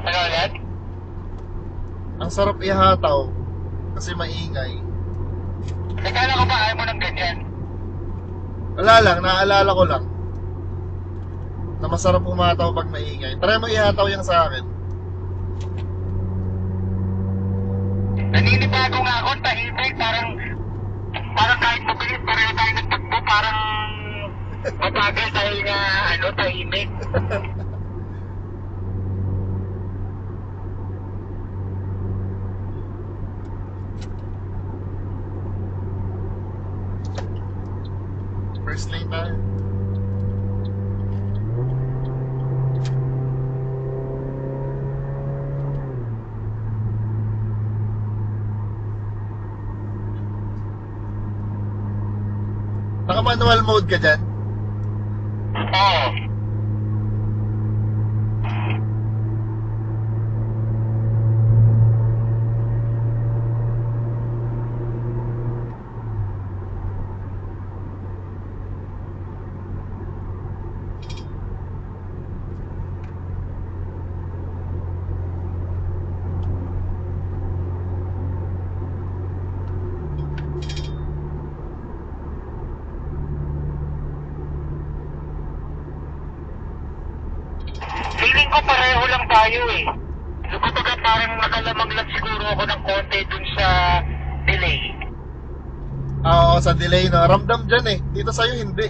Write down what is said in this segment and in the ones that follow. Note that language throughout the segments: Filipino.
Ano ulit? Ang sarap ihataw kasi maingay. Nagkala ko ba ayaw mo ng ganyan? Wala lang, naaalala ko lang na masarap umataw pag maingay. Try mo ihataw yan sa akin. Naninibago nga ako, tahimik, parang kahit mabilis pareho tayo nagtakbo, parang mabagal dahil nga, tahimik. First lane tayo. Naka-manual mode ka dyan? Oo. Feeling ko pareho lang tayo eh. So, kumbaga parang nakalamang lang siguro ako ng konti dun sa delay. Oo, sa delay no. Ramdam dyan eh. Dito sa'yo hindi.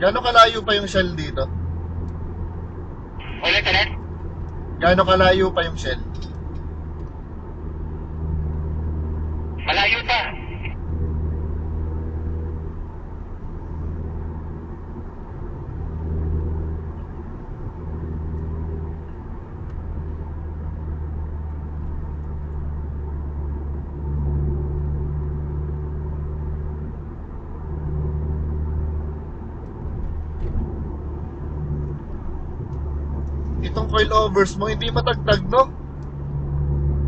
Gano'ng kalayo pa yung Shell dito? Ulit? Gano'ng kalayo pa yung Shell? Malayo pa. Itong coilovers mo hindi matagtag no?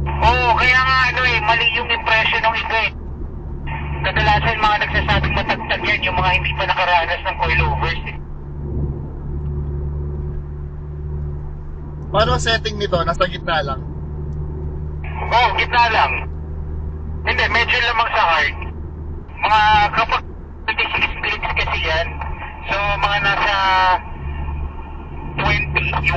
Oo, kaya nga mali yung impression ng iba eh. Kadalasan mga nagsasabing matagtag yan, yung mga hindi pa nakaranas ng coilovers eh. Paano ang setting nito? Nasa gitna lang? Oo, gitna lang. Hindi, medyo lamang sa hard. Mga kapag 26 minutes kasi yan, so mga nasa 20 yung